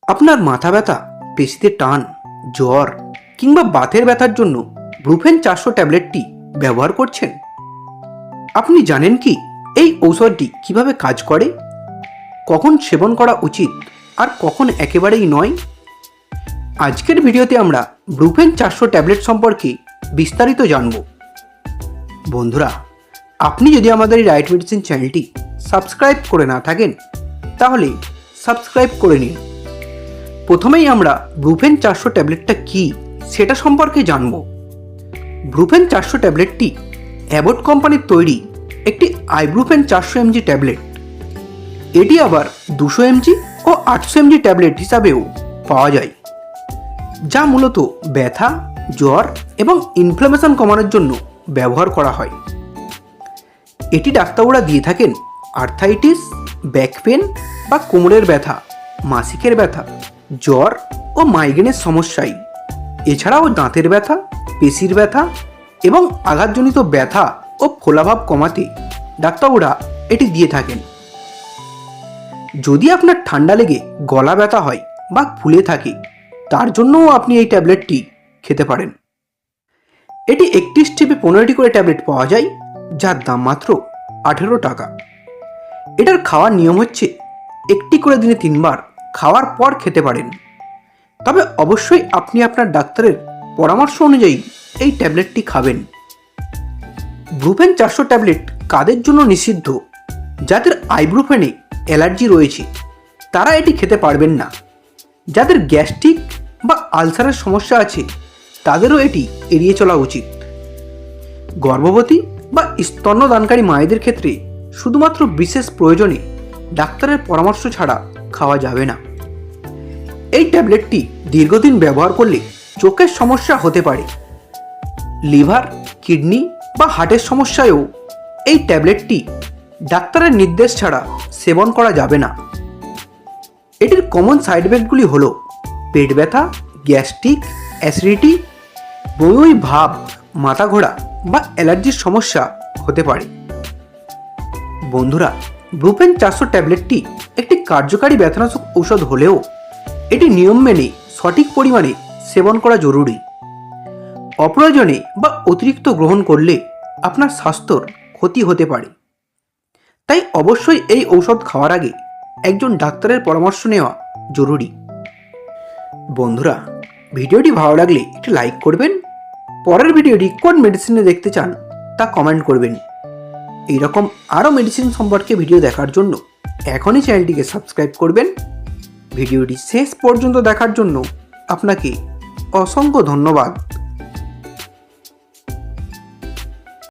আপনার মাথা ব্যথা, পেশিতে টান, জ্বর কিংবা বাতের ব্যথার জন্য ব্রুফেন 400 ট্যাবলেটটি ব্যবহার করছেন? আপনি জানেন কি এই ঔষধটি কিভাবে কাজ করে, কখন সেবন করা উচিত আর কখন একেবারেই নয়? আজকের ভিডিওতে আমরা ব্রুফেন 400 ট্যাবলেট সম্পর্কে বিস্তারিত জানব। বন্ধুরা, আপনি যদি আমাদের এই রাইট মেডিসিন চ্যানেলটি সাবস্ক্রাইব করে না থাকেন তাহলে সাবস্ক্রাইব করে নিন। প্রথমেই আমরা ব্রুফেন 400 ট্যাবলেটটা কি সেটা সম্পর্কে জানব। ব্রুফেন 400 ট্যাবলেটটি অ্যাবট কোম্পানির তৈরি একটি আইব্রুফেন 400 mg ট্যাবলেট। এটি আবার 200 mg ও 800 mg ট্যাবলেট হিসাবেও পাওয়া যায়, যা মূলত ব্যথা, জ্বর এবং ইনফ্লামেশন কমানোর জন্য ব্যবহার করা হয়। এটি ডাক্তাররা দিয়ে থাকেন আর্থাইটিস, ব্যাক পেন বা কোমরের ব্যথা, মাসিকের ব্যথা, জ্বর ও মাইগ্রেনের সমস্যায়, এছাড়াও দাঁতের ব্যথা, পেশির ব্যথা এবং আঘাতজনিত ব্যথা ও ফোলাভাব কমাতে ডাক্তাররা এটি দিয়ে থাকেন। যদি আপনার ঠান্ডা লেগে গলা ব্যথা হয় বা ফুলে থাকে, তার জন্যও আপনি এই ট্যাবলেটটি খেতে পারেন। এটি একটি স্ট্রিপে 15টি করে ট্যাবলেট পাওয়া যায়, যার দাম মাত্র 18 টাকা। এটার খাওয়ার নিয়ম হচ্ছে একটি করে দিনে 3 বার খাওয়ার পর খেতে পারেন, তবে অবশ্যই আপনি আপনার ডাক্তারের পরামর্শ অনুযায়ী এই ট্যাবলেটটি খাবেন। ব্রুফেন 400 ট্যাবলেট কাদের জন্য নিষিদ্ধ? যাদের আইব্রুফেনে অ্যালার্জি রয়েছে তারা এটি খেতে পারবেন না। যাদের গ্যাস্ট্রিক বা আলসারের সমস্যা আছে তাদেরও এটি এড়িয়ে চলা উচিত। গর্ভবতী বা স্তন্যদানকারী মায়েদের ক্ষেত্রে শুধুমাত্র বিশেষ প্রয়োজনে ডাক্তারের পরামর্শ ছাড়া খাওয়া যাবে না। এই ট্যাবলেটটি দীর্ঘদিন ব্যবহার করলে চোখের সমস্যা হতে পারে। লিভার, কিডনি বা হার্টের সমস্যায়ও এই ট্যাবলেটটি ডাক্তারের নির্দেশ ছাড়া সেবন করা যাবে না। এটির কমন সাইড এফেক্টগুলি হল পেট ব্যথা, গ্যাস্ট্রিক, অ্যাসিডিটি, বমি ভাব, মাথা ঘোরা বা অ্যালার্জির সমস্যা হতে পারে। বন্ধুরা, ব্রুফেন 400 ট্যাবলেটটি একটি কার্যকারী ব্যথানাশক ঔষধ হলেও এটি নিয়ম মেনে সঠিক পরিমাণে সেবন করা জরুরি। অপ্রয়োজনে বা অতিরিক্ত গ্রহণ করলে আপনার স্বাস্থ্যর ক্ষতি হতে পারে। তাই অবশ্যই এই ঔষধ খাওয়ার আগে একজন ডাক্তারের পরামর্শ নেওয়া জরুরি। বন্ধুরা, ভিডিওটি ভালো লাগলে একটি লাইক করবেন। পরের ভিডিওটি কোন মেডিসিনে দেখতে চান তা কমেন্ট করবেন। এইরকম আরও মেডিসিন সম্পর্কে ভিডিও দেখার জন্য এখনই চ্যানেলটিকে সাবস্ক্রাইব করবেন। ভিডিওটি শেষ পর্যন্ত দেখার জন্য আপনাকে অসংখ্য ধন্যবাদ।